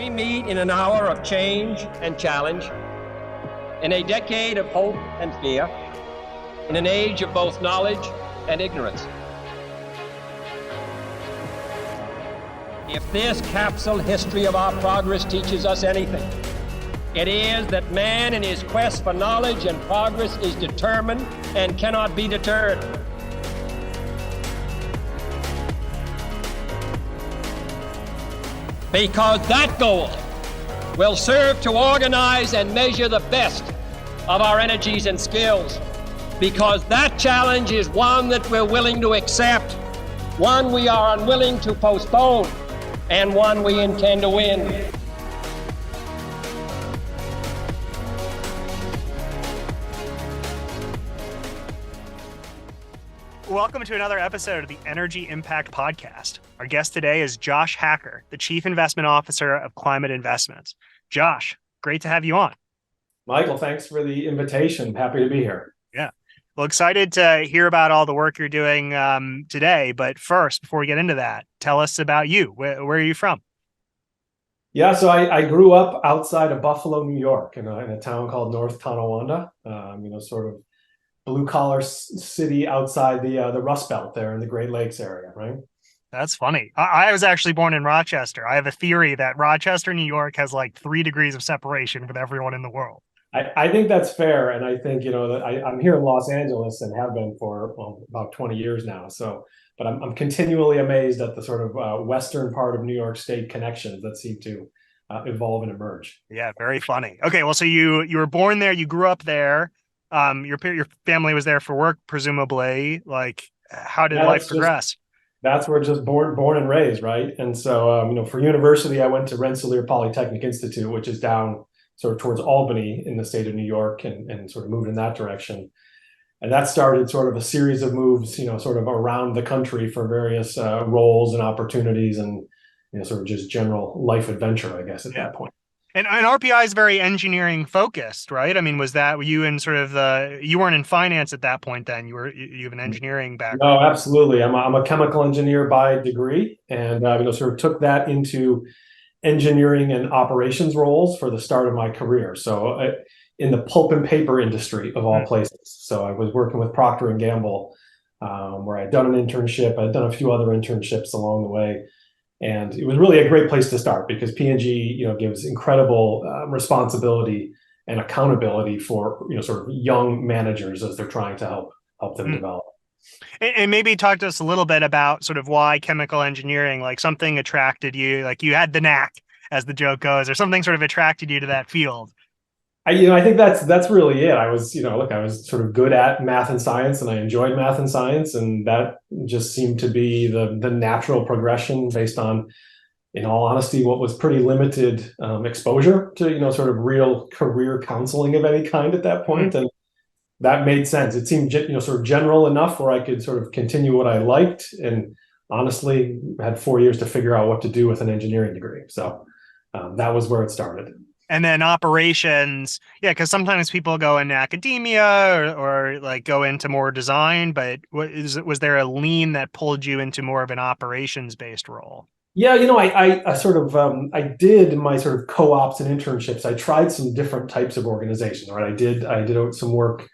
we meet in an hour of change and challenge, in a decade of hope and fear, in an age of both knowledge and ignorance. If this capsule history of our progress teaches us anything, it is that man in his quest for knowledge and progress is determined and cannot be deterred. Because that goal will serve to organize and measure the best of our energies and skills. Because that challenge is one that we're willing to accept, one we are unwilling to postpone, and one we intend to win. Welcome to another episode of the Energy Impact Podcast. Our guest today is Josh Haacker, the Chief Investment Officer of Climate Investments. Josh, great to have you on. Michael, thanks for the invitation. Happy to be here. Yeah. Well, excited to hear about all the work you're doing today. But first, before we get into that, tell us about you. Where are you from? Yeah, so I grew up outside of Buffalo, New York, in a town called North Tonawanda, sort of blue-collar city outside the Rust Belt there in the Great Lakes area, right? That's funny. I was actually born in Rochester. I have a theory that Rochester, New York has like 3 degrees of separation from everyone in the world. I think that's fair. And I think, that I'm here in Los Angeles and have been for about 20 years now. But I'm continually amazed at the sort of western part of New York State connections that seem to evolve and emerge. Yeah, very funny. Okay, well, so you were born there, you grew up there. Your family was there for work, presumably. Like, how did life progress? That's where just born and raised, right? And so, for university, I went to Rensselaer Polytechnic Institute, which is down sort of towards Albany in the state of New York, and sort of moved in that direction. And that started sort of a series of moves, sort of around the country for various roles and opportunities, and sort of just general life adventure, I guess, at that point. And RPI is very engineering focused, right? I mean, were you in sort of you weren't in finance at that point then? You have an engineering background. No, absolutely. I'm a chemical engineer by degree, and sort of took that into engineering and operations roles for the start of my career. So in the pulp and paper industry of all places. So I was working with Procter and Gamble, where I'd done an internship. I'd done a few other internships along the way. And it was really a great place to start because P&G, gives incredible responsibility and accountability for, sort of young managers as they're trying to help them develop. And maybe talk to us a little bit about sort of why chemical engineering, like something attracted you, like you had the knack, as the joke goes, or something sort of attracted you to that field. I think that's really it. I was, I was sort of good at math and science, and I enjoyed math and science, and that just seemed to be the natural progression based on, in all honesty, what was pretty limited exposure to, sort of real career counseling of any kind at that point. And that made sense. It seemed, sort of general enough where I could sort of continue what I liked, and honestly had 4 years to figure out what to do with an engineering degree. So that was where it started. And then operations, yeah, because sometimes people go into academia or like go into more design, but was there a lean that pulled you into more of an operations-based role? Yeah, I sort of, I did my sort of co-ops and internships. I tried some different types of organizations, right? I did some work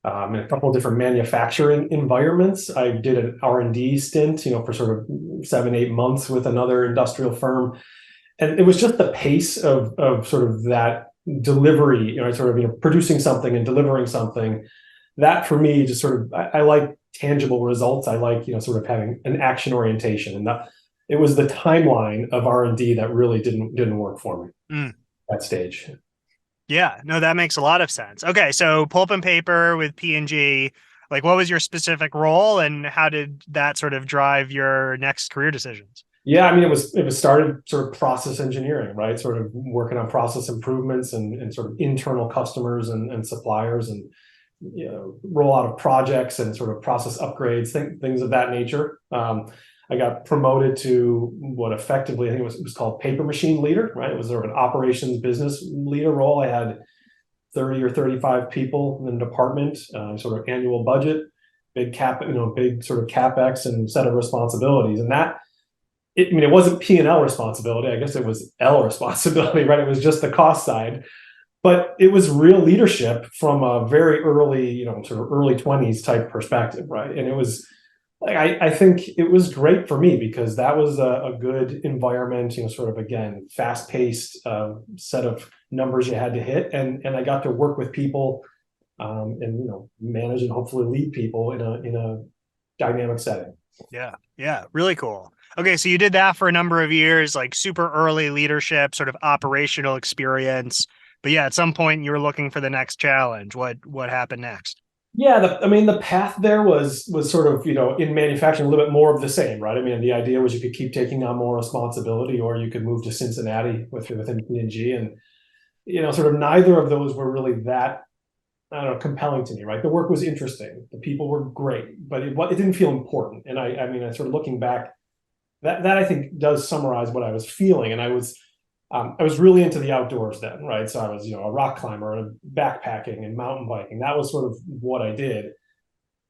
in a couple of different manufacturing environments. I did an R&D stint, for sort of 7-8 months with another industrial firm. And it was just the pace of sort of that delivery, sort of, producing something and delivering something. That for me, just sort of, I like tangible results. I like, sort of having an action orientation. And it was the timeline of R&D that really didn't work for me at that stage. Yeah, no, that makes a lot of sense. Okay, so pulp and paper with P&G, like what was your specific role and how did that sort of drive your next career decisions? Yeah, it was started sort of process engineering, right? Sort of working on process improvements and sort of internal customers and suppliers, and roll out of projects and sort of process upgrades, things of that nature. I got promoted to what effectively I think it was called paper machine leader, right? It was sort of an operations business leader role. I had 30 or 35 people in the department, sort of annual budget, big sort of CapEx and set of responsibilities, and that it wasn't P&L responsibility. I guess it was L responsibility, right? It was just the cost side, but it was real leadership from a very early, sort of early 20s type perspective, right? And it was like, I think it was great for me because that was a good environment, sort of, again, fast paced set of numbers you had to hit. And I got to work with people and, manage and hopefully lead people in a dynamic setting. Yeah, really cool. Okay, so you did that for a number of years, like super early leadership, sort of operational experience. But yeah, at some point you were looking for the next challenge. What happened next? Yeah, the path there was sort of, in manufacturing, a little bit more of the same, right? I mean, the idea was you could keep taking on more responsibility, or you could move to Cincinnati within P&G, and sort of neither of those were really that, I don't know, compelling to me, right? The work was interesting, the people were great, but it didn't feel important. And I mean, I sort of looking back, that I think does summarize what I was feeling, and I was really into the outdoors then, right? So I was, a rock climber and backpacking and mountain biking. That was sort of what I did.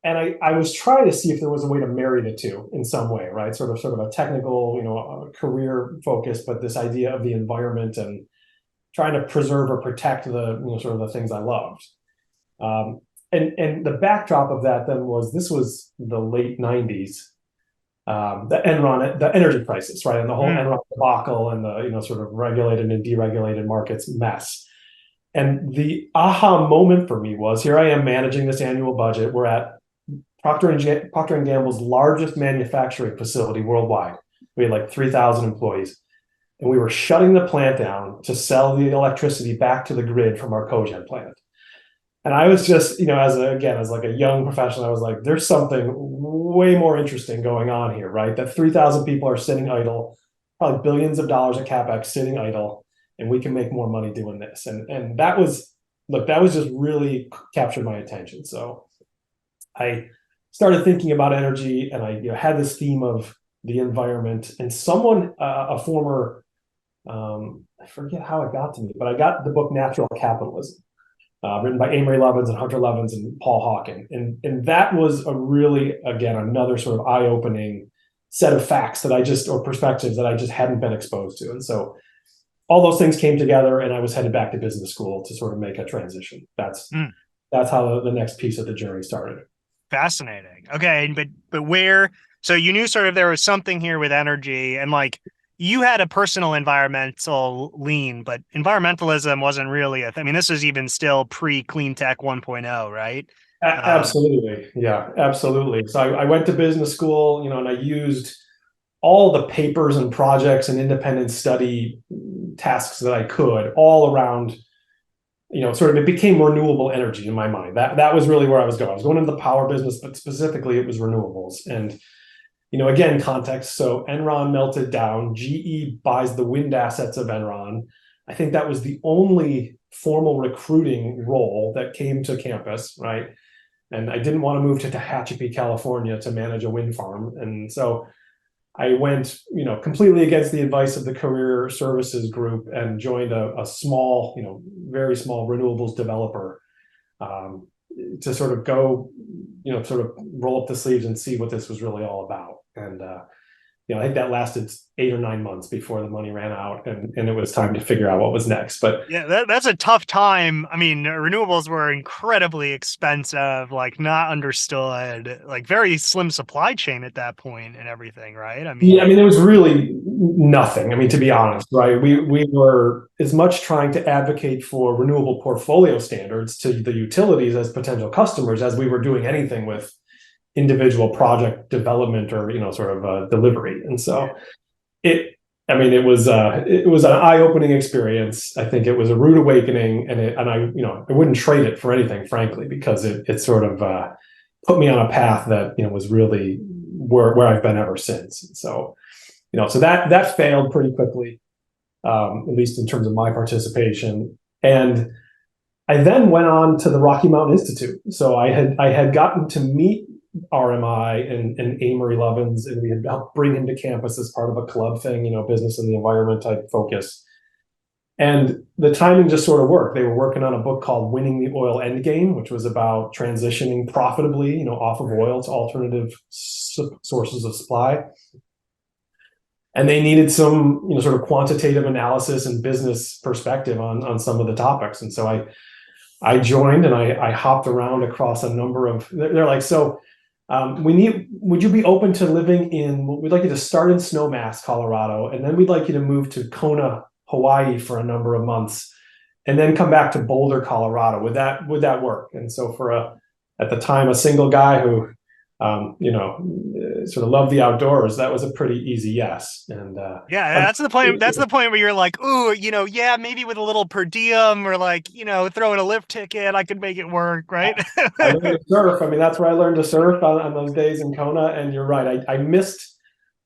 And I was trying to see if there was a way to marry the two in some way, right? Sort of a technical, career focus, but this idea of the environment and trying to preserve or protect the, sort of the things I loved. And the backdrop of that then this was the late 90s. The Enron, the energy crisis, right, and the whole Enron debacle, and the sort of regulated and deregulated markets mess. And the aha moment for me was, here I am managing this annual budget. We're at Procter and Gamble's largest manufacturing facility worldwide. We had like 3,000 employees, and we were shutting the plant down to sell the electricity back to the grid from our cogen plant. And I was just, as like a young professional, I was like, there's something way more interesting going on here, right? That 3,000 people are sitting idle, probably billions of dollars of CapEx sitting idle, and we can make more money doing this. And that was just really captured my attention. So I started thinking about energy, and I had this theme of the environment, and someone, a former, I forget how it got to me, but I got the book Natural Capitalism. Written by Amory Lovins and Hunter Levins and Paul Haacken. And that was a really, again, another sort of eye-opening set of facts or perspectives that I just hadn't been exposed to. And so all those things came together, and I was headed back to business school to sort of make a transition. That's how the next piece of the journey started. Fascinating. Okay, but where, so you knew sort of there was something here with energy, and like, you had a personal environmental lean, but environmentalism wasn't really I mean, this is even still pre-Clean Tech 1.0, right? Absolutely. Yeah, absolutely. So I went to business school, and I used all the papers and projects and independent study tasks that I could all around, sort of, it became renewable energy in my mind. That was really where I was going. I was going into the power business, but specifically it was renewables. And again, context. So Enron melted down. GE buys the wind assets of Enron. I think that was the only formal recruiting role that came to campus, right? And I didn't want to move to Tehachapi, California to manage a wind farm. And so I went, completely against the advice of the career services group and joined a small, very small renewables developer to sort of go, sort of roll up the sleeves and see what this was really all about. And, I think that lasted 8 or 9 months before the money ran out, and it was time to figure out what was next. But yeah, that's a tough time. I mean, renewables were incredibly expensive, like not understood, like very slim supply chain at that point and everything, right? I mean, it was really nothing. I mean, to be honest, right? We were as much trying to advocate for renewable portfolio standards to the utilities as potential customers as we were doing anything with individual project development or sort of delivery. And so it was an eye-opening experience. I think it was a rude awakening, and I wouldn't trade it for anything, frankly, because it sort of put me on a path that was really where I've been ever since. So so that failed pretty quickly, at least in terms of my participation. And I then went on to the Rocky Mountain Institute. So I had gotten to meet RMI and Amory Lovins, and we had helped bring him to campus as part of a club thing, business and the environment type focus. And the timing just sort of worked. They were working on a book called Winning the Oil Endgame, which was about transitioning profitably, off of oil to alternative sources of supply. and they needed some, sort of quantitative analysis and business perspective on some of the topics. And so I joined, and I hopped around across a number of. They're like, so would you be open to living we'd like you to start in Snowmass, Colorado, and then we'd like you to move to Kona, Hawaii for a number of months, and then come back to Boulder, Colorado. Would that work? And so at the time, a single guy who, sort of loved the outdoors, that was a pretty easy yes. And yeah, that's the point. That's the point where you're like, ooh, yeah, maybe with a little per diem or like, throw in a lift ticket, I could make it work, right? I learned to surf. I mean, that's where I learned to surf on those days in Kona. And you're right, I missed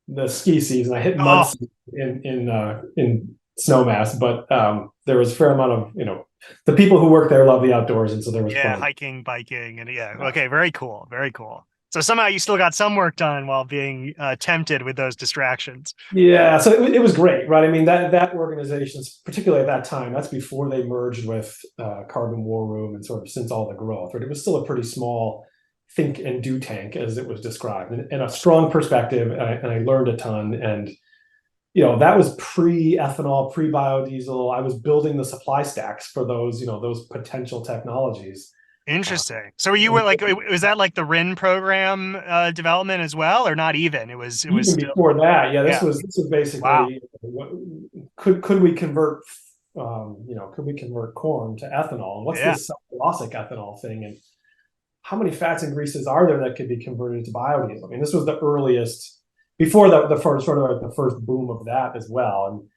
the ski season. I hit mud in Snowmass, but there was a fair amount of, the people who work there love the outdoors, and so there was fun. Hiking, biking, and okay, very cool, very cool. So somehow you still got some work done while being tempted with those distractions. Yeah, so it was great, right? I mean, that organization, particularly at that time, that's before they merged with Carbon War Room and sort of since all the growth, right? It was still a pretty small think and do tank, as it was described, and a strong perspective, and I learned a ton. And that was pre-ethanol, pre-biodiesel. I was building the supply stacks for those, those potential technologies. Interesting. So you were like, was that like the RIN program development as well, or not even? It was even still... before that. Yeah, this was basically, wow. Could we convert, could we convert corn to ethanol? And what's this cellulosic ethanol thing? And how many fats and greases are there that could be converted to biodiesel? I mean, this was the earliest, before the first sort of like the first boom of that as well. And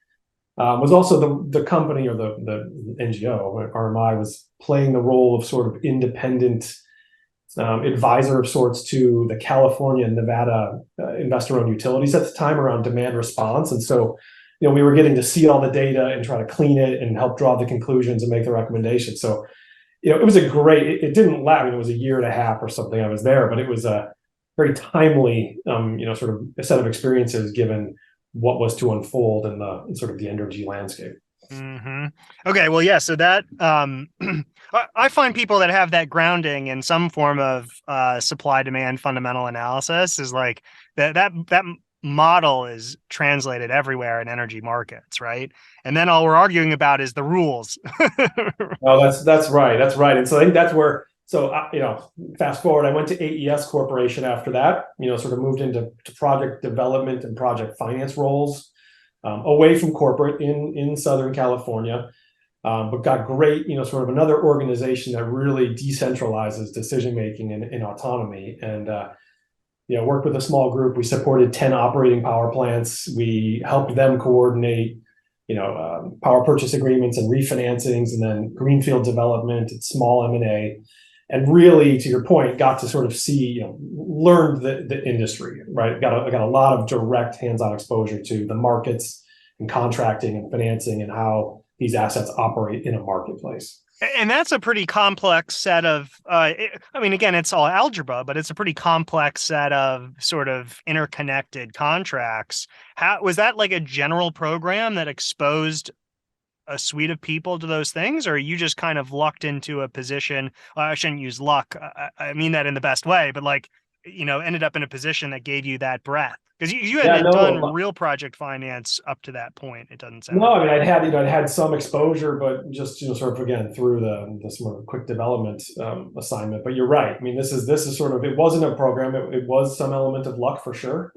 was also the company, or the NGO, RMI, was playing the role of sort of independent advisor of sorts to the California and Nevada investor-owned utilities at the time around demand response. And so, we were getting to see all the data and try to clean it and help draw the conclusions and make the recommendations. So, it was it didn't last. I mean, it was a year and a half or something I was there, but it was a very timely, sort of a set of experiences given what was to unfold in sort of the energy landscape. Mm-hmm. Okay, well, yeah. So that I find people that have that grounding in some form of supply demand fundamental analysis is like that model is translated everywhere in energy markets, right? And then all we're arguing about is the rules. Oh, that's right. That's right. And so I think that's where. So, fast forward, I went to AES Corporation after that, sort of moved into project development and project finance roles, away from corporate in Southern California, but got great, sort of another organization that really decentralizes decision-making and autonomy. And, worked with a small group. We supported 10 operating power plants. We helped them coordinate, power purchase agreements and refinancings, and then greenfield development and small M&A. And really, to your point, got to sort of see, learned the industry, right? Got a lot of direct hands-on exposure to the markets and contracting and financing and how these assets operate in a marketplace. And that's a pretty complex set of, again, it's all algebra, but it's a pretty complex set of sort of interconnected contracts. Was that like a general program that exposed a suite of people to those things, or are you just kind of lucked into a position? Well, I shouldn't use luck. I mean that in the best way, but like, ended up in a position that gave you that breadth, because you hadn't done real project finance up to that point. It doesn't sound. No, I mean, I'd had some exposure, but just, sort of, again, through the sort of quick development assignment. But you're right. I mean, this is sort of, it wasn't a program. It was some element of luck for sure.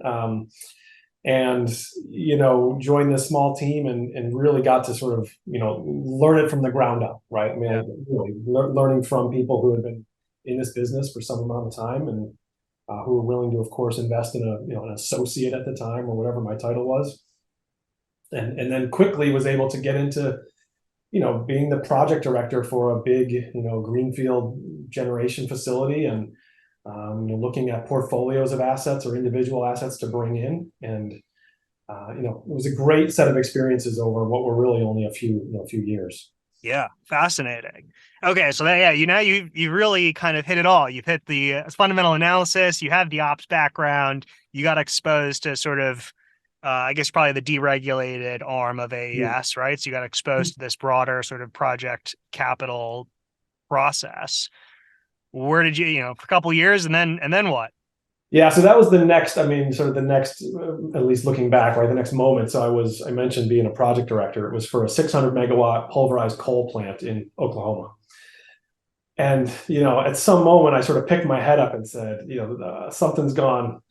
And, joined this small team and really got to sort of, learn it from the ground up, right? I mean, really learning from people who had been in this business for some amount of time and who were willing to, of course, invest in an associate at the time or whatever my title was. And then quickly was able to get into, being the project director for a big, greenfield generation facility and, looking at portfolios of assets or individual assets to bring in. And, it was a great set of experiences over what were really only a few years. Yeah. Fascinating. Okay. So you really kind of hit it all. You've hit the fundamental analysis, you have the ops background, you got exposed to sort of, I guess probably the deregulated arm of AES, right? So you got exposed to this broader sort of project capital process. Where did you, for a couple of years, and then what? Yeah, so that was the next, I mean, sort of the next, at least looking back, right, the next moment. So I mentioned being a project director. It was for a 600 megawatt pulverized coal plant in Oklahoma. And, at some moment I sort of picked my head up and said, something's gone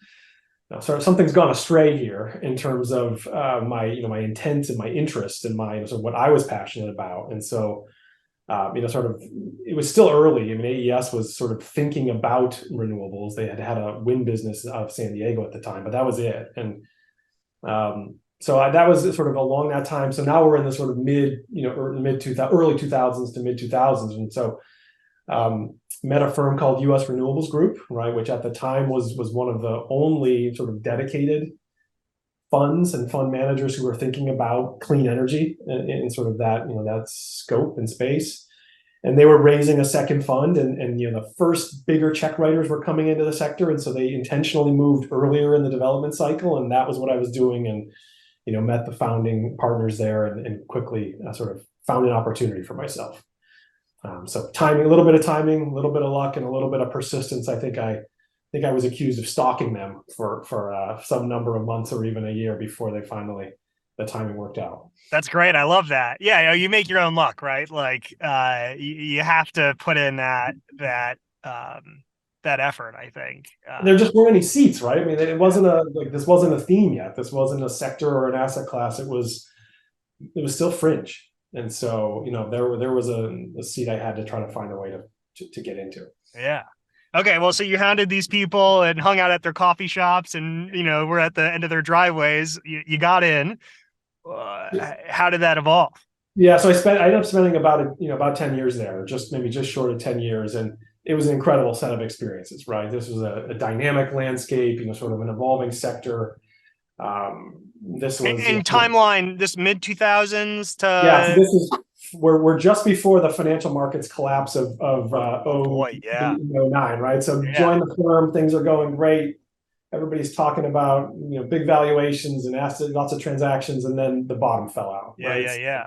astray here in terms of my intent and my interest and my sort of what I was passionate about. And so, sort of, it was still early. I mean, AES was sort of thinking about renewables. They had a wind business out of San Diego at the time, but that was it. And that was sort of along that time. So now we're in the sort of early 2000s to mid 2000s. And so met a firm called US Renewables Group, right, which at the time was one of the only sort of dedicated funds and fund managers who were thinking about clean energy in sort of that scope and space. And they were raising a second fund, and the first bigger check writers were coming into the sector, and so they intentionally moved earlier in the development cycle, and that was what I was doing. And met the founding partners there, and quickly sort of found an opportunity for myself. So timing, a little bit of timing, a little bit of luck, and a little bit of persistence. I think I was accused of stalking them for some number of months or even a year before the timing worked out. That's great. I love that. Yeah, you make your own luck, right? Like you have to put in that effort, I think. There just weren't any seats, right? I mean, it wasn't this wasn't a theme yet. This wasn't a sector or an asset class. It was still fringe. And so, there was a seat I had to try to find a way to get into. Yeah. Okay. Well, so you hounded these people and hung out at their coffee shops, and we're at the end of their driveways. You got in. How did that evolve? Yeah, so I ended up spending about 10 years there, maybe just short of 10 years, and it was an incredible set of experiences. Right, this was a dynamic landscape, sort of an evolving sector. This was in timeline, this mid 2000s to so this is we're just before the financial markets collapse of 09, right? So join the firm, things are going great. Everybody's talking about big valuations and lots of transactions, and then the bottom fell out. Yeah.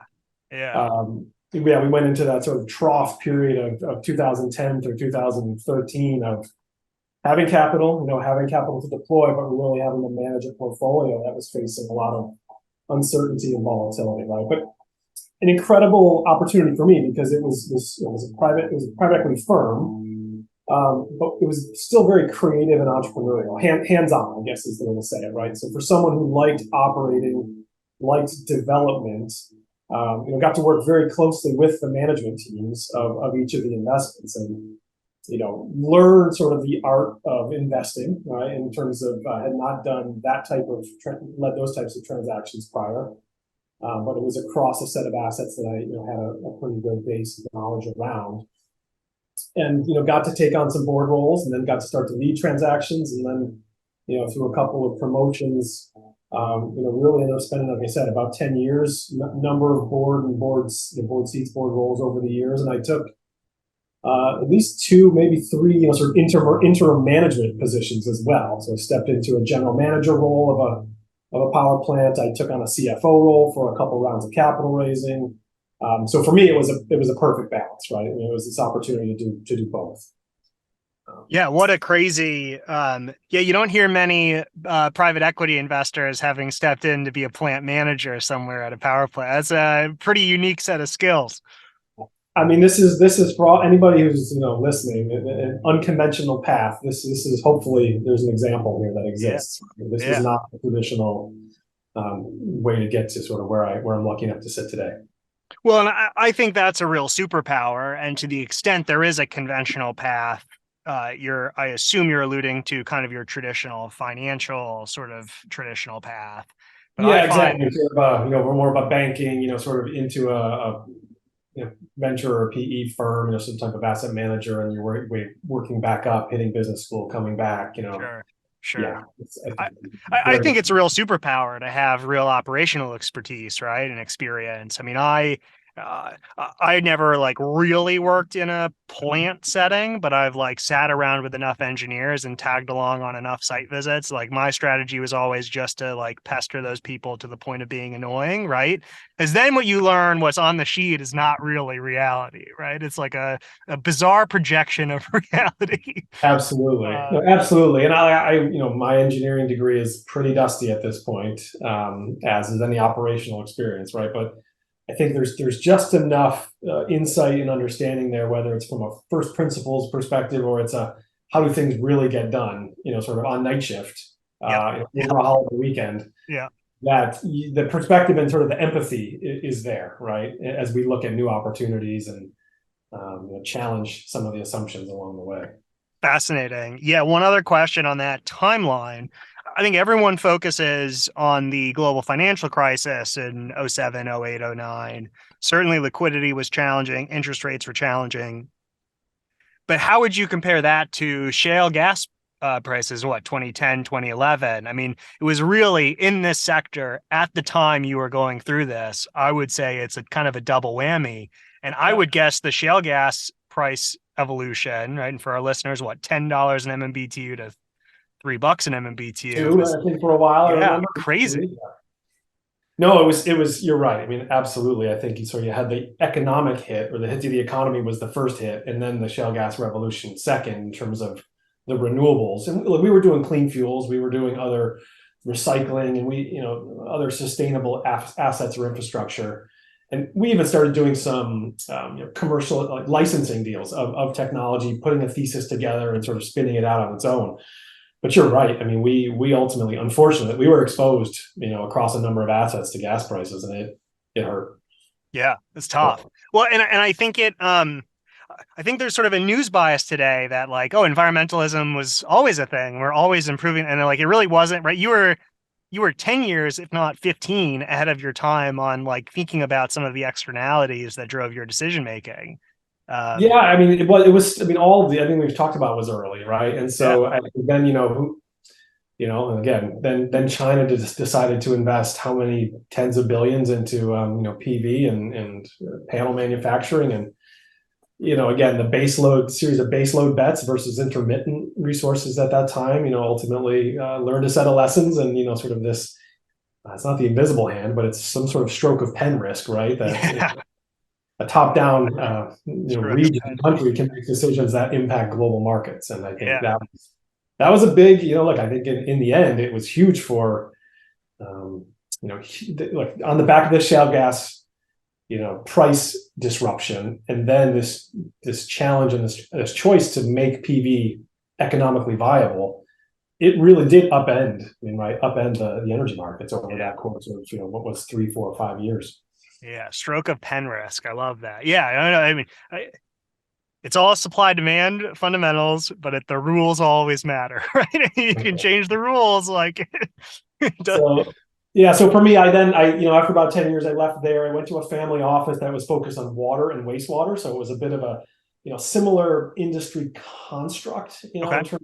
We went into that sort of trough period of 2010 through 2013 of having capital to deploy, but really having to manage a portfolio that was facing a lot of uncertainty and volatility, right? But an incredible opportunity for me, because it was a private equity firm, but it was still very creative and entrepreneurial, hands-on, I guess is the way to say it, right? So for someone who liked operating, liked development, got to work very closely with the management teams of each of the investments, and learn sort of the art of investing, right? In terms of had not done led those types of transactions prior, but it was across a set of assets that I had a pretty good base of knowledge around, and got to take on some board roles, and then got to start to lead transactions, and then through a couple of promotions, really ended up spending, like I said, about 10 years, number of board seats, board roles over the years, and I took at least 2, maybe 3, sort of interim management positions as well. So I stepped into a general manager role of a power plant. I took on a CFO role for a couple rounds of capital raising. So for me, it was a perfect balance, right? It was this opportunity to do both. Yeah, what a crazy. You don't hear many private equity investors having stepped in to be a plant manager somewhere at a power plant. That's a pretty unique set of skills. I mean, this is for all, anybody who's listening, an unconventional path. This is, hopefully there's an example here that exists. This is not the traditional way to get to sort of where I'm lucky enough to sit today. Well, and I think that's a real superpower. And to the extent there is a conventional path, I assume you're alluding to kind of your traditional financial sort of traditional path. But exactly. We're more about banking, sort of into a venture or PE firm, some type of asset manager, and you're working back up, hitting business school, coming back, Sure. Yeah, I think it's a real superpower to have real operational expertise, right, and experience. I mean, I I never like really worked in a plant setting, but I've like sat around with enough engineers and tagged along on enough site visits. Like my strategy was always just to like pester those people to the point of being annoying, right? Because then what you learn, what's on the sheet is not really reality, right? It's like a bizarre projection of reality. Absolutely. No, absolutely. And my engineering degree is pretty dusty at this point, as is any operational experience, right? But I think there's just enough insight and understanding there, whether it's from a first principles perspective or it's a how do things really get done, sort of on night shift, Yep. over a holiday weekend. Yeah. That the perspective and sort of the empathy is there, right? As we look at new opportunities and challenge some of the assumptions along the way. Fascinating. Yeah. One other question on that timeline. I think everyone focuses on the global financial crisis in 07, 08, 09. Certainly liquidity was challenging. Interest rates were challenging. But how would you compare that to shale gas prices, 2010, 2011? I mean, it was really in this sector at the time you were going through this. I would say it's a kind of a double whammy. And I would guess the shale gas price evolution, right? And for our listeners, $10 an MMBTU to $3 an MMBTU was, I think for a while, I remember. crazy. No, it was, you're right. I mean, absolutely. I think so. You had the economic hit, or the hit to the economy was the first hit, and then the shale gas revolution second in terms of the renewables. And we were doing clean fuels, we were doing other recycling, and other sustainable assets or infrastructure. And we even started doing some commercial like licensing deals of technology, putting a thesis together and sort of spinning it out on its own. But you're right. I mean, we ultimately, unfortunately, we were exposed, across a number of assets to gas prices, and it hurt. Yeah, it's tough. Well, and I think I think there's sort of a news bias today that like, oh, environmentalism was always a thing. We're always improving, and like it really wasn't, right? You were 10 years, if not 15, ahead of your time on like thinking about some of the externalities that drove your decision making. Yeah, I mean, it was. I mean, all of the everything we've talked about was early, right? And so then, and again, then China just decided to invest how many tens of billions into PV and panel manufacturing, and again, the series of baseload bets versus intermittent resources at that time. Ultimately learned a set of lessons, and sort of this. It's not the invisible hand, but it's some sort of stroke of pen risk, right? That a top-down region country can make decisions that impact global markets, and I think that was a big look. I think in the end it was huge for like on the back of the shale gas price disruption, and then this challenge and this choice to make PV economically viable. It really did upend the energy markets over that course of what was 3, 4, 5 years. Yeah, stroke of pen risk. I love that. Yeah, I mean, it's all supply demand fundamentals, but the rules always matter, right? You can change the rules, like. So for me, after about 10 years, I left there. I went to a family office that was focused on water and wastewater, so it was a bit of a similar industry construct, in terms of.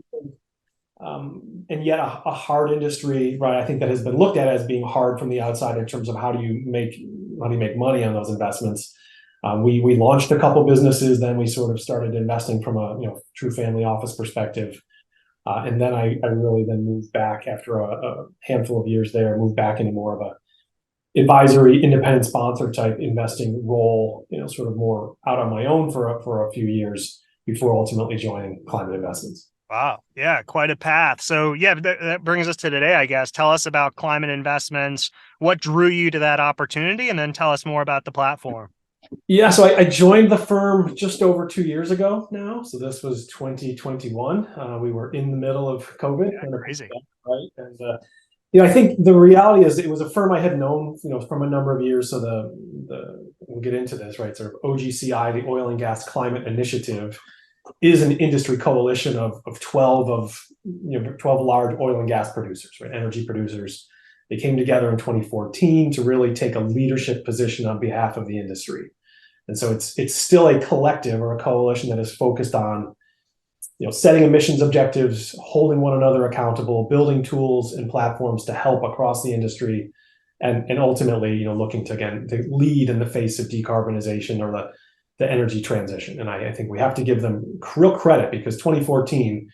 And yet a hard industry, right? I think that has been looked at as being hard from the outside in terms of how do you make money on those investments. We launched a couple businesses, then we sort of started investing from a true family office perspective, and then I really then moved back after a handful of years there. Moved back into more of a advisory, independent sponsor type investing role, sort of more out on my own for a few years before ultimately joining Climate Investments. Wow. Yeah, quite a path. So yeah, that brings us to today, I guess. Tell us about Climate Investments. What drew you to that opportunity? And then tell us more about the platform. Yeah, so I joined the firm just over 2 years ago now. So this was 2021. We were in the middle of COVID. Yeah, crazy. Right. And I think the reality is it was a firm I had known, from a number of years. So we'll get into this, right? Sort of OGCI, the Oil and Gas Climate Initiative, is an industry coalition of 12 large oil and gas producers, right? Energy producers. They came together in 2014 to really take a leadership position on behalf of the industry. And so it's still a collective or a coalition that is focused on, setting emissions objectives, holding one another accountable, building tools and platforms to help across the industry, and ultimately, looking to, again, to lead in the face of decarbonization or the energy transition. And I think we have to give them real credit, because 2014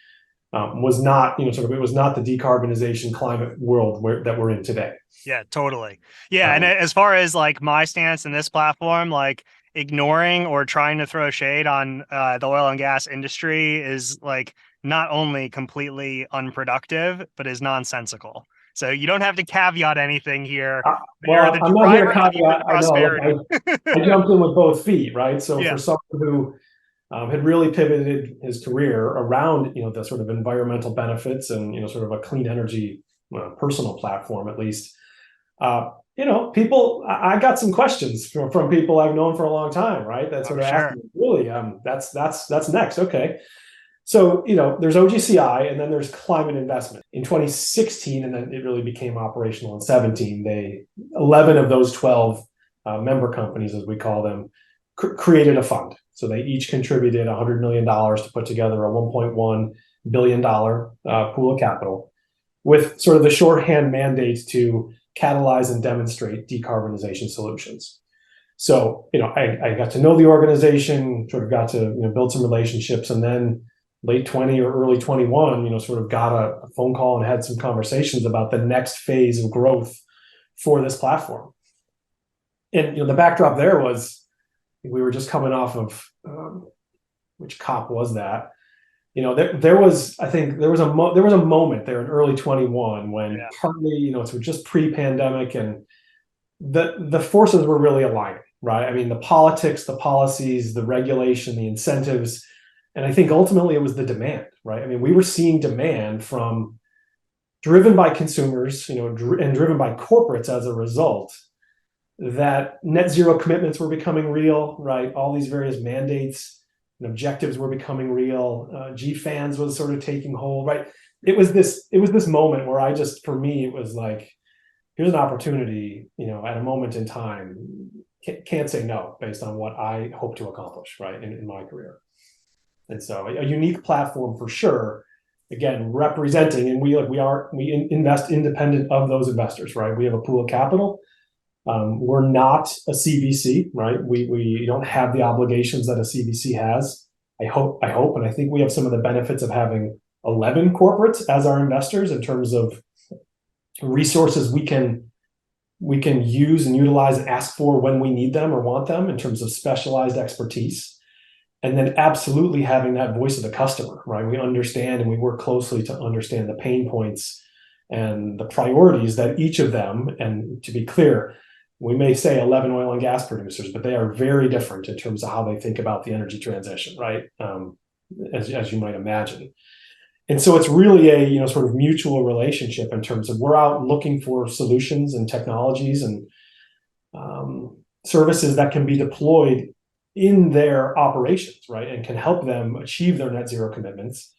was not, it was not the decarbonization climate world that we're in today. Yeah, totally. Yeah. And as far as like my stance in this platform, like ignoring or trying to throw shade on the oil and gas industry is like not only completely unproductive, but is nonsensical. So you don't have to caveat anything here. Well, I'm not here to caveat. I know. I jumped in with both feet, right? So for someone who had really pivoted his career around, the sort of environmental benefits and, sort of a clean energy personal platform, at least, people, I got some questions from people I've known for a long time, right? That sort of asked me, really, that's next. Okay. So, there's OGCI, and then there's climate investment in 2016, and then it really became operational in 17. 11 of those 12 member companies, as we call them, created a fund. So they each contributed $100 million to put together a $1.1 billion pool of capital, with sort of the shorthand mandate to catalyze and demonstrate decarbonization solutions. So, I got to know the organization, sort of got to build some relationships, and then late 20 or early 21, sort of got a phone call and had some conversations about the next phase of growth for this platform. And the backdrop there was, we were just coming off of which COP was that? There was a moment there in early 21 when partly, it's just pre-pandemic, and the forces were really aligning, right? I mean, the politics, the policies, the regulation, the incentives, and I think ultimately it was the demand, right? I mean, we were seeing demand driven by consumers, and driven by corporates as a result, that net zero commitments were becoming real, right? All these various mandates and objectives were becoming real. GFANS was sort of taking hold, right? It was this moment where for me, it was like, here's an opportunity, at a moment in time, can't say no based on what I hope to accomplish, right, in my career. And so a unique platform for sure, again, representing, and we invest independent of those investors, right? We have a pool of capital. We're not a CVC, right? We don't have the obligations that a CVC has. I hope, and I think we have some of the benefits of having 11 corporates as our investors in terms of resources we can use and utilize and ask for when we need them or want them, in terms of specialized expertise. And then absolutely having that voice of the customer, right? We understand, and we work closely to understand the pain points and the priorities that each of them, and to be clear, we may say 11 oil and gas producers, but they are very different in terms of how they think about the energy transition, right? As you might imagine. And so it's really a sort of mutual relationship in terms of, we're out looking for solutions and technologies and services that can be deployed in their operations, right, and can help them achieve their net zero commitments,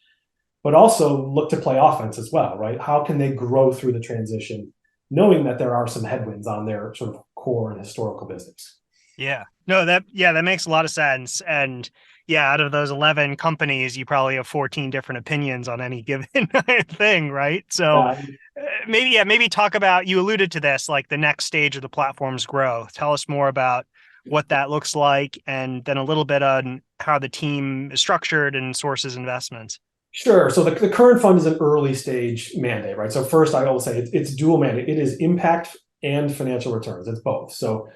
but also look to play offense as well, right? How can they grow through the transition, knowing that there are some headwinds on their sort of core and historical business? Yeah, no, that makes a lot of sense. And out of those 11 companies, you probably have 14 different opinions on any given thing, right? So maybe talk about, you alluded to this, like the next stage of the platform's growth. Tell us more about what that looks like, and then a little bit on how the team is structured and sources investments. Sure. So the current fund is an early stage mandate, right? So first, I will say it's dual mandate. It is impact and financial returns. It's both. So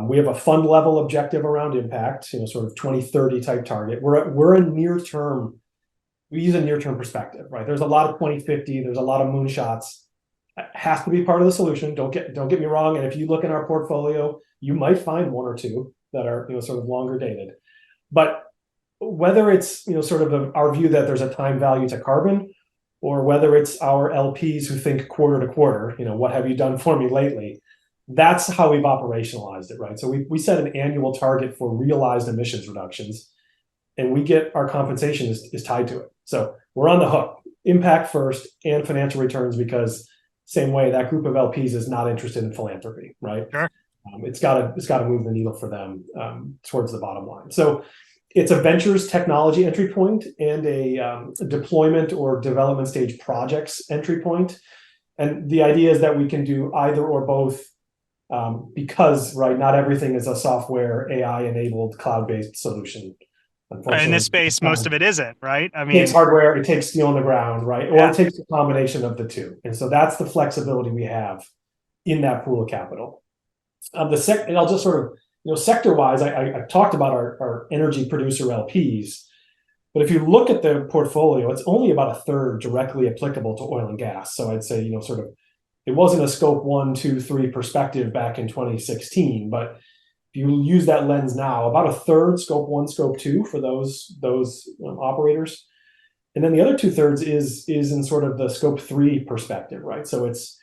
we have a fund level objective around impact, sort of 2030 type target. We're a near term. We use a near term perspective, right? There's a lot of 2050. There's a lot of moonshots. It has to be part of the solution. Don't get me wrong. And if you look in our portfolio, you might find one or two that are sort of longer dated. But whether it's sort of our view that there's a time value to carbon, or whether it's our LPs who think quarter to quarter, what have you done for me lately? That's how we've operationalized it, right? So we set an annual target for realized emissions reductions, and we get our compensation is tied to it. So we're on the hook, impact first and financial returns, because same way that group of LPs is not interested in philanthropy, right? Sure. It's got to move the needle for them towards the bottom line. So it's a ventures technology entry point and a deployment or development stage projects entry point. And the idea is that we can do either or both because, right, not everything is a software AI-enabled cloud-based solution. Right, in Unfortunately, this space, most of it isn't, right? I it takes mean, hardware, it takes steel on the ground, right? Or yeah. it takes a combination of the two. And so that's the flexibility we have in that pool of capital. And I'll just sort of, sector-wise, I talked about our energy producer LPs, but if you look at the portfolio, it's only about a third directly applicable to oil and gas. So I'd say, sort of, it wasn't a scope 1, 2, 3 perspective back in 2016, but if you use that lens now, about a third scope 1, scope 2 for those operators. And then the other 2/3 is in sort of the scope 3 perspective, right? So it's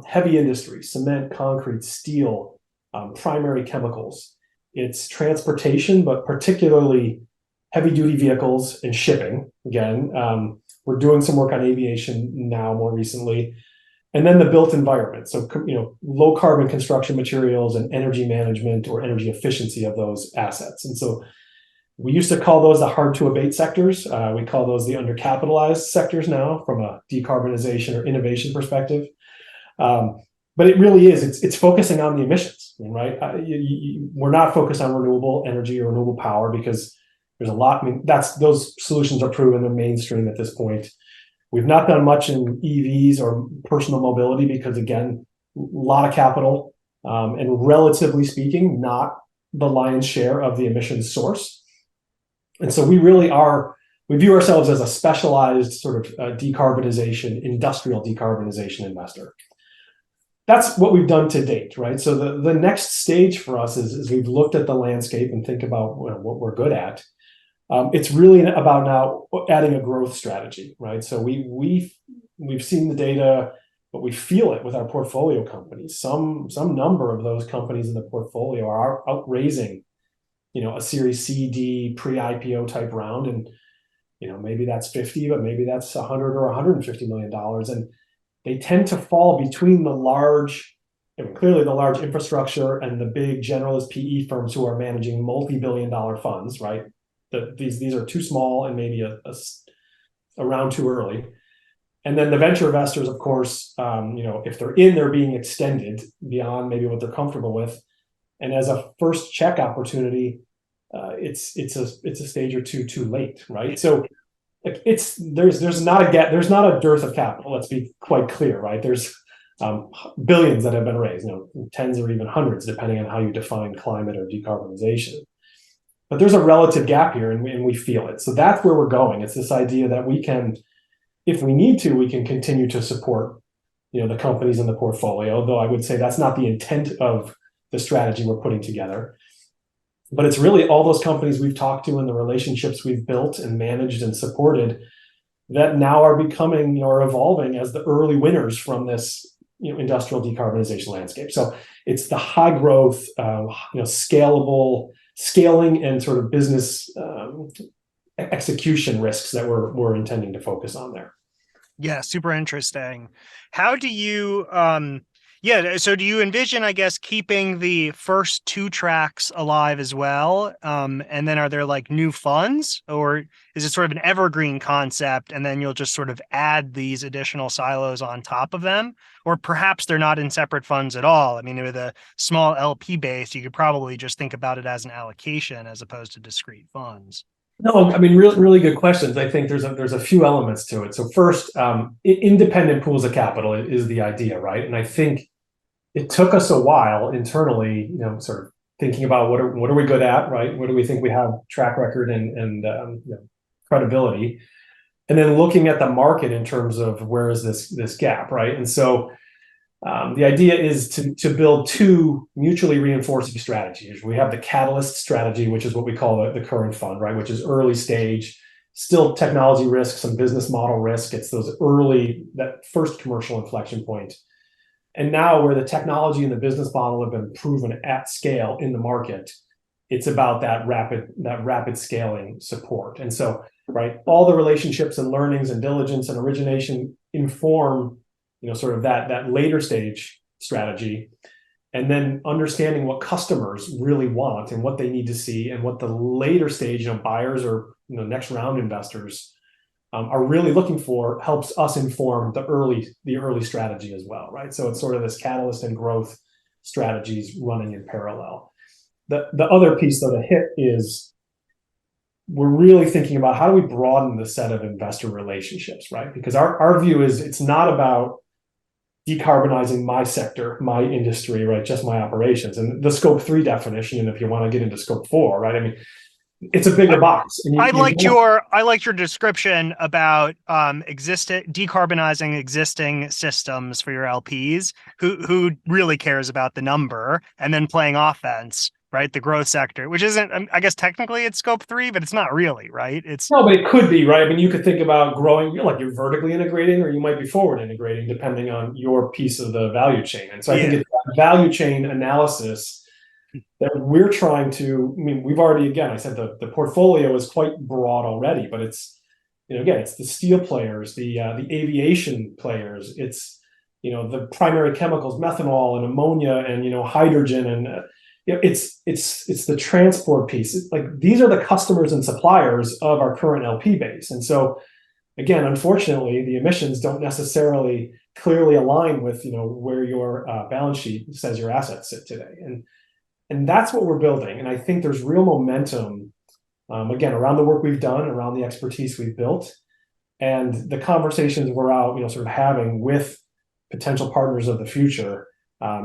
heavy industry, cement, concrete, steel, primary chemicals. It's transportation, but particularly heavy duty vehicles and shipping. Again, we're doing some work on aviation now more recently. And then the built environment. So, low carbon construction materials and energy management or energy efficiency of those assets. And so we used to call those the hard to abate sectors. We call those the undercapitalized sectors now from a decarbonization or innovation perspective. But it really is, it's focusing on the emissions, right? We're not focused on renewable energy or renewable power because there's a lot, those solutions are proven and mainstream at this point. We've not done much in EVs or personal mobility because, again, a lot of capital, and relatively speaking, not the lion's share of the emissions source. And so we view ourselves as a specialized sort of decarbonization, industrial decarbonization investor. That's what we've done to date, right? So the next stage for us is we've looked at the landscape and think about what we're good at. It's really about now adding a growth strategy, right? So we've seen the data, but we feel it with our portfolio companies. Some number of those companies in the portfolio are out raising, a Series C, D, pre-IPO type round, and maybe that's 50, but maybe that's 100 or 150 million dollars, and they tend to fall between the large, clearly the large infrastructure and the big generalist PE firms who are managing multi-billion-dollar funds, right? These are too small and maybe a round too early. And then the venture investors, of course, if they're being extended beyond maybe what they're comfortable with. And as a first check opportunity, it's a stage or two too late, right? So there's not a dearth of capital. Let's be quite clear, right? There's billions that have been raised, tens or even hundreds, depending on how you define climate or decarbonization. But there's a relative gap here, and we feel it. So that's where we're going. It's this idea that we can, if we need to, we can continue to support, the companies in the portfolio. Though I would say that's not the intent of the strategy we're putting together. But it's really all those companies we've talked to and the relationships we've built and managed and supported that now are becoming or evolving as the early winners from this, industrial decarbonization landscape. So it's the high growth, scaling and sort of business execution risks that we're intending to focus on there. Yeah, super interesting. How do you so do you envision, I guess, keeping the first two tracks alive as well? And then are there like new funds, or is it sort of an evergreen concept and then you'll just sort of add these additional silos on top of them? Or perhaps they're not in separate funds at all. I mean, with a small LP base, you could probably just think about it as an allocation as opposed to discrete funds. No, I mean, really, really good questions. I think there's a few elements to it. So first, independent pools of capital is the idea, right? And I think it took us a while internally, sort of thinking about what are we good at, right? What do we think we have track record and credibility, and then looking at the market in terms of where is this gap, right? And so the idea is to build two mutually reinforcing strategies. We have the catalyst strategy, which is what we call the current fund, right? Which is early stage, still technology risk, some business model risk. It's that first commercial inflection point. And now where the technology and the business model have been proven at scale in the market, it's about that rapid scaling support. And so, right, all the relationships and learnings and diligence and origination inform, sort of that later stage strategy, and then understanding what customers really want and what they need to see and what the later stage, buyers or next round investors are really looking for helps us inform the early strategy as well, right? So it's sort of this catalyst and growth strategies running in parallel. The other piece, though, to hit is we're really thinking about how do we broaden the set of investor relationships, right? Because our view is it's not about decarbonizing my sector, my industry, right? Just my operations. And the scope 3 definition, and if you want to get into scope 4, right? I mean, it's a bigger box. And I liked your description about decarbonizing existing systems for your LPs who really cares about the number, and then playing offense, right? The growth sector, which isn't, I guess technically it's scope 3, but it's not really, right? It's no, but it could be, right? I mean, you could think about growing, like you're vertically integrating, or you might be forward integrating, depending on your piece of the value chain. And so I think it's that value chain analysis that we're trying to, I mean, we've already, again, I said the portfolio is quite broad already, but it's, again, it's the steel players, the aviation players, it's, the primary chemicals, methanol and ammonia and, hydrogen and, it's the transport piece. It's like these are the customers and suppliers of our current LP base. And so, again, unfortunately, the emissions don't necessarily clearly align with, where your balance sheet says your assets sit today. And that's what we're building. And I think there's real momentum, again, around the work we've done, around the expertise we've built, and the conversations we're out, sort of having with potential partners of the future,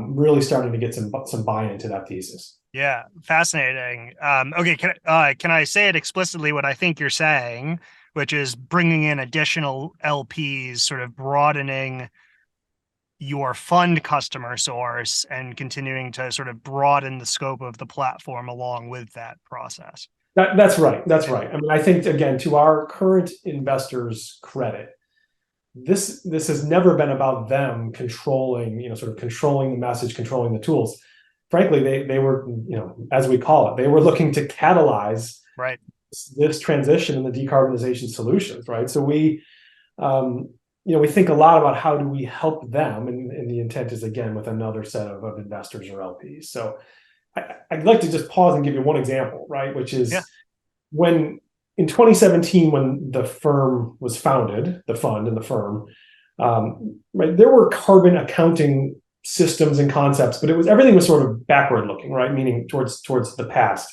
really starting to get some buy-in to that thesis. Yeah, fascinating. Okay, can I say it explicitly what I think you're saying, which is bringing in additional LPs, sort of broadening your fund customer source and continuing to sort of broaden the scope of the platform along with that process? That's right. That's right. I mean, I think, again, to our current investors' credit, this has never been about them controlling, sort of controlling the message, controlling the tools. Frankly, they were, as we call it, they were looking to catalyze this transition in the decarbonization solutions, right? So we think a lot about how do we help them, and the intent is, again, with another set of investors or LPs. So I'd like to just pause and give you one example, right? Which is when in 2017, when the firm was founded, the fund and the firm, right, there were carbon accounting systems and concepts, but everything was sort of backward looking, right? Meaning towards the past.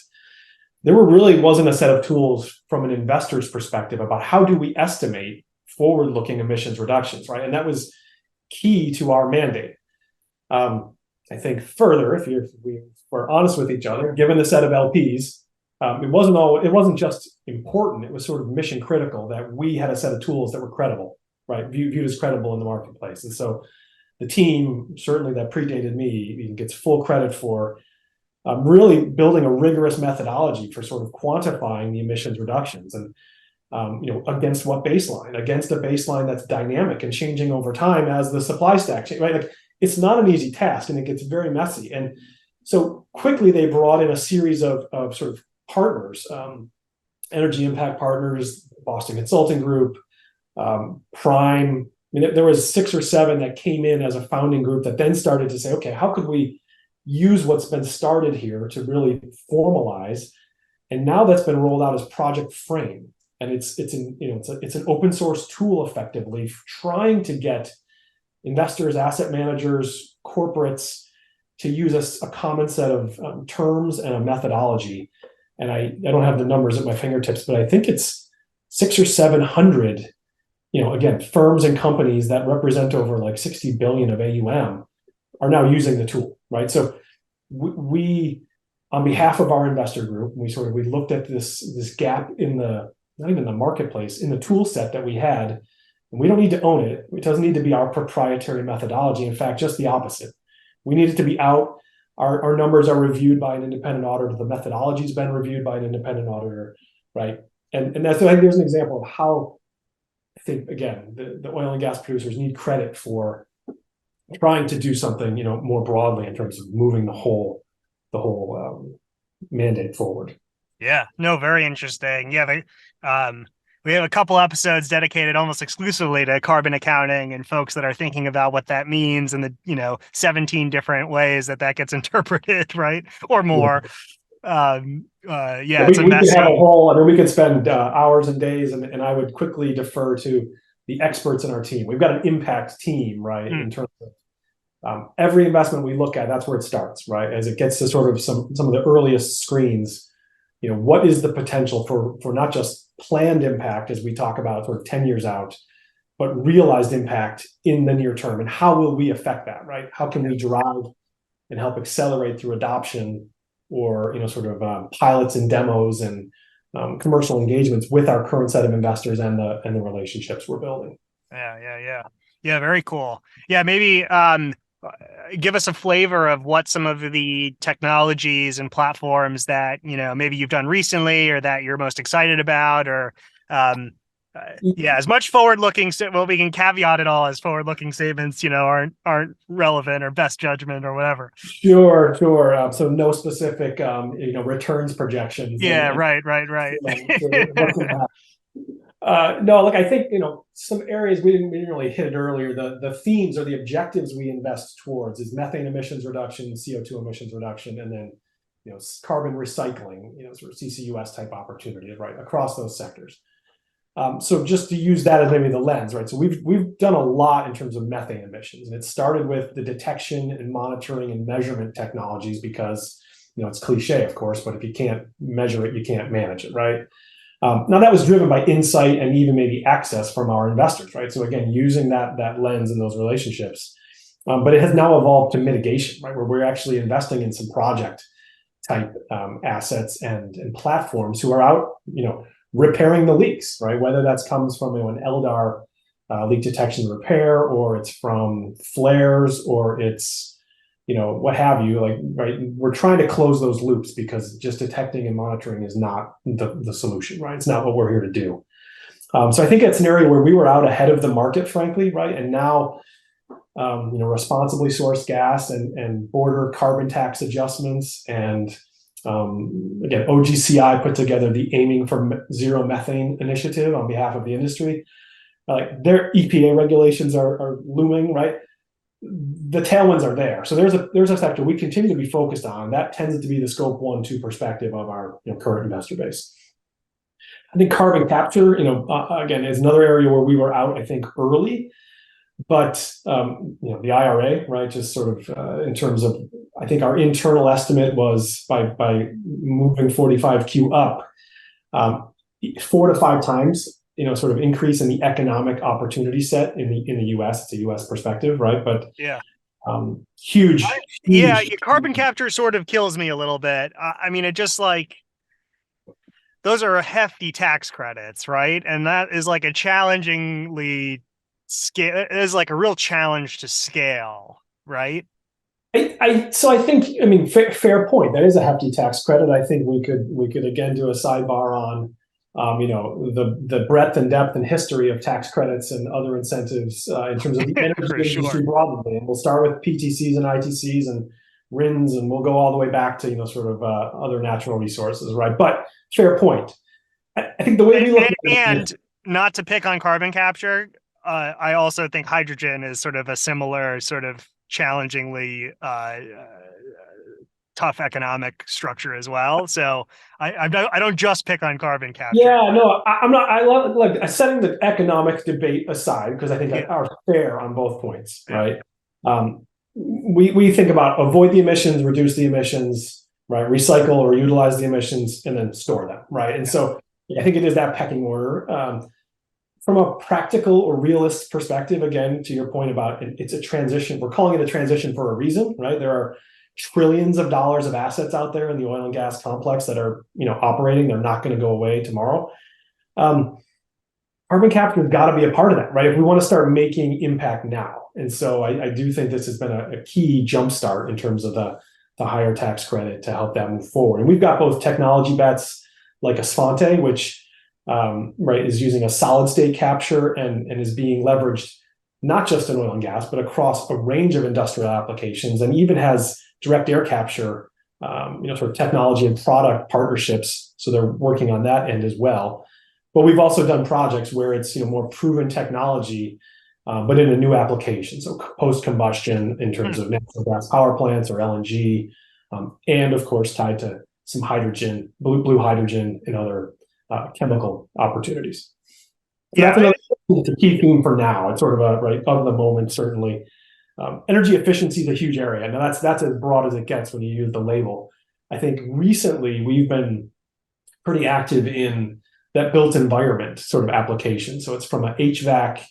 There really wasn't a set of tools from an investor's perspective about how do we estimate forward-looking emissions reductions, right? And that was key to our mandate. I think further, if we're honest with each other, given the set of LPs, it wasn't just important, it was sort of mission critical that we had a set of tools that were credible, right? Viewed as credible in the marketplace. And so the team, certainly that predated me, gets full credit for really building a rigorous methodology for sort of quantifying the emissions reductions. And against what baseline? Against a baseline that's dynamic and changing over time as the supply stack changes, right? Like, it's not an easy task, and it gets very messy. And so quickly they brought in a series of sort of partners, Energy Impact Partners, Boston Consulting Group, Prime. I mean, there was 6 or 7 that came in as a founding group that then started to say, okay, how could we use what's been started here to really formalize? And now that's been rolled out as Project Frame. And it's an open source tool, effectively trying to get investors, asset managers, corporates to use a common set of terms and a methodology. And I don't have the numbers at my fingertips, but I think it's 600 or 700, again, firms and companies that represent over like 60 billion of AUM are now using the tool, right? So we on behalf of our investor group, we looked at this gap in not even the marketplace, in the tool set that we had. And we don't need to own it. It doesn't need to be our proprietary methodology. In fact, just the opposite. We need it to be out. Our numbers are reviewed by an independent auditor. The methodology's been reviewed by an independent auditor, right? And that's, I think, there's an example of how I think, again, the oil and gas producers need credit for trying to do something, more broadly in terms of moving the whole mandate forward. Yeah, no, very interesting. Yeah, we have a couple episodes dedicated almost exclusively to carbon accounting and folks that are thinking about what that means and the 17 different ways that gets interpreted, right, or more. It's a messy. Could have a whole. I mean, we could spend hours and days, and I would quickly defer to the experts in our team. We've got an impact team, right, in terms of Every investment we look at, that's where it starts, right? As it gets to sort of some of the earliest screens, what is the potential for not just planned impact as we talk about sort of 10 years out, but realized impact in the near term, and how will we affect that, right? How can we drive and help accelerate through adoption, or sort of pilots and demos and commercial engagements with our current set of investors and the relationships we're building. Yeah, very cool. Yeah, maybe give us a flavor of what some of the technologies and platforms that maybe you've done recently, or that you're most excited about, or as much forward-looking. Well, we can caveat it all as forward-looking statements, aren't relevant, or best judgment, or whatever. Sure. So no specific, returns projections. Yeah, right. No, look, I think some areas we didn't really hit it earlier. The themes or the objectives we invest towards is methane emissions reduction, CO2 emissions reduction, and then carbon recycling, sort of CCUS type opportunities, right, across those sectors. So just to use that as maybe the lens, right? So we've done a lot in terms of methane emissions, and it started with the detection and monitoring and measurement technologies, because it's cliche, of course, but if you can't measure it, you can't manage it, right? Now that was driven by insight and even maybe access from our investors, right? So again, using that lens and those relationships, but it has now evolved to mitigation, right? Where we're actually investing in some project type assets and platforms who are out, repairing the leaks, right? Whether that comes from an LDAR leak detection and repair, or it's from flares, or it's what have you, like, right? We're trying to close those loops, because just detecting and monitoring is not the solution, right? It's not what we're here to do. So I think that's an area where we were out ahead of the market, frankly, right? And now, responsibly sourced gas and border carbon tax adjustments, and again, OGCI put together the Aiming for Zero Methane initiative on behalf of the industry. Their EPA regulations are looming, right? The tailwinds are there. So there's a sector we continue to be focused on. That tends to be the scope 1, 2 perspective of our current investor base. I think carbon capture, again, is another area where we were out, I think, early. But the IRA, right, just sort of in terms of, I think our internal estimate was by moving 45Q up 4 to 5 times, sort of increase in the economic opportunity set in the U.S. It's a U.S. perspective, right? But huge. Carbon capture sort of kills me a little bit. I mean, it just like, those are hefty tax credits, right? And that is like a challengingly scale. It is like a real challenge to scale, right? So I think, fair point. That is a hefty tax credit. I think we could again do a sidebar on the breadth and depth and history of tax credits and other incentives in terms of the energy industry broadly. And we'll start with PTCs and ITCs and RINs, and we'll go all the way back to sort of other natural resources, right? But fair point. I think the way we look at it, and not to pick on carbon capture, I also think hydrogen is sort of a similar sort of challengingly tough economic structure as well. So I don't just pick on carbon capture. Yeah, no, I'm not. I love, like, setting the economic debate aside, because I think that are fair on both points, right? We think about avoid the emissions, reduce the emissions, right? Recycle or utilize the emissions, and then store them, right? And so I think it is that pecking order. From a practical or realist perspective, again, to your point about it's a transition. We're calling it a transition for a reason, right? There are trillions of dollars of assets out there in the oil and gas complex that are, operating. They're not going to go away tomorrow. Carbon capture has got to be a part of that, right? If we want to start making impact now. And so I do think this has been a key jumpstart in terms of the higher tax credit to help that move forward. And we've got both technology bets like Asfante, which is using a solid state capture and is being leveraged not just in oil and gas, but across a range of industrial applications, and even has direct air capture, sort of technology and product partnerships. So they're working on that end as well. But we've also done projects where it's more proven technology, but in a new application. So post combustion in terms of natural gas power plants or LNG, and of course tied to some hydrogen, blue hydrogen, and other chemical opportunities. So that's a key theme for now. It's sort of of the moment, certainly. Energy efficiency is a huge area. Now that's as broad as it gets when you use the label. I think recently we've been pretty active in that built environment sort of application. So it's from a HVAC,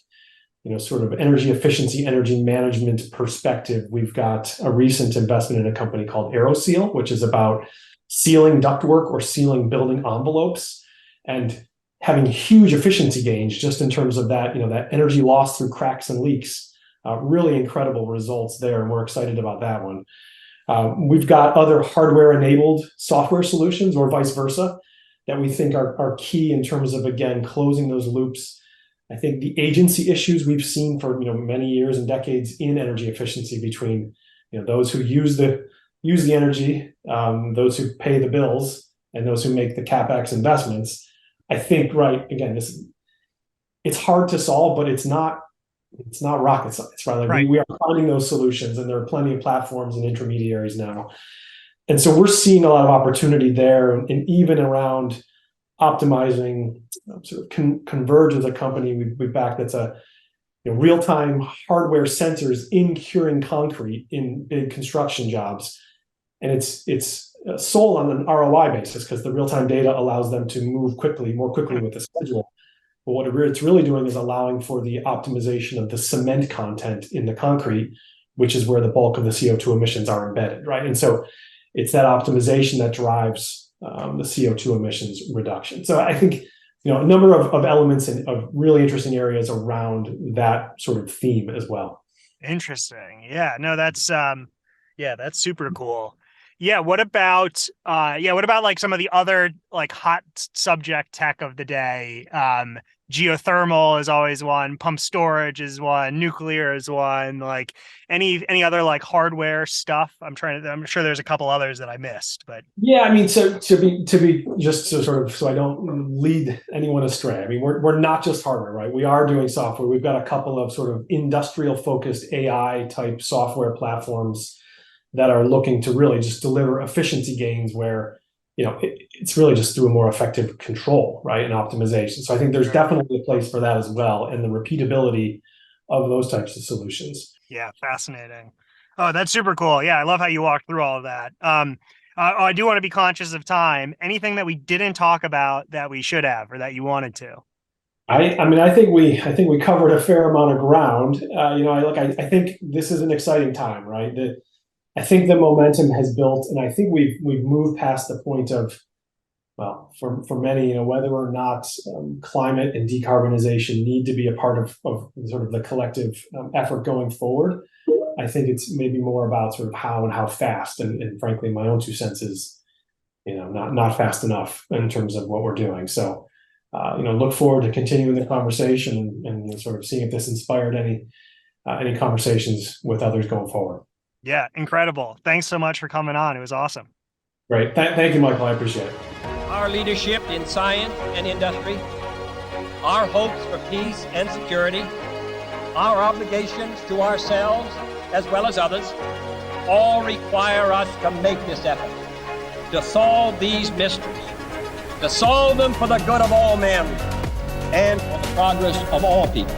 sort of energy efficiency, energy management perspective. We've got a recent investment in a company called AeroSeal, which is about sealing ductwork or sealing building envelopes and having huge efficiency gains just in terms of that, that energy loss through cracks and leaks. Really incredible results there, and we're excited about that one. We've got other hardware-enabled software solutions or vice versa that we think are key in terms of, again, closing those loops. I think the agency issues we've seen for many years and decades in energy efficiency between those who use the energy, those who pay the bills, and those who make the CapEx investments. I think, right, again, it's hard to solve, but it's not rocket science, right? Like right. We are finding those solutions, and there are plenty of platforms and intermediaries now. And so we're seeing a lot of opportunity there, and even around optimizing sort of Converge as a company we back that's a real-time hardware sensors in curing concrete in big construction jobs. And it's sold on an ROI basis because the real-time data allows them to move more quickly with the schedule. But what it's really doing is allowing for the optimization of the cement content in the concrete, which is where the bulk of the CO2 emissions are embedded, right? And so it's that optimization that drives the CO2 emissions reduction. So I think a number of elements of really interesting areas around that sort of theme as well. Interesting. Yeah. No, that's that's super cool. Yeah. What about like some of the other like hot subject tech of the day? Geothermal is always one, pump storage is one, nuclear is one, like any other like hardware stuff. I'm sure there's a couple others that I missed, but yeah, I mean, so to be just to sort of, so I don't lead anyone astray. I mean, we're not just hardware, right? We are doing software. We've got a couple of sort of industrial focused AI type software platforms that are looking to really just deliver efficiency gains where it's really just through a more effective control, right, and optimization. So I think there's definitely a place for that as well, and the repeatability of those types of solutions. Yeah, fascinating. Oh, that's super cool. Yeah, I love how you walked through all of that. I do want to be conscious of time. Anything that we didn't talk about that we should have, or that you wanted to? I mean, I think we covered a fair amount of ground. I think this is an exciting time, right? I think the momentum has built, and I think we've moved past the point of, well, for many, whether or not climate and decarbonization need to be a part of sort of the collective effort going forward. I think it's maybe more about sort of how and how fast, and frankly, my own 2 cents is, not fast enough in terms of what we're doing. So, look forward to continuing the conversation and sort of seeing if this inspired any conversations with others going forward. Yeah, incredible. Thanks so much for coming on. It was awesome. Great. Thank you, Michael. I appreciate it. Our leadership in science and industry, our hopes for peace and security, our obligations to ourselves as well as others, all require us to make this effort, to solve these mysteries, to solve them for the good of all men and for the progress of all people.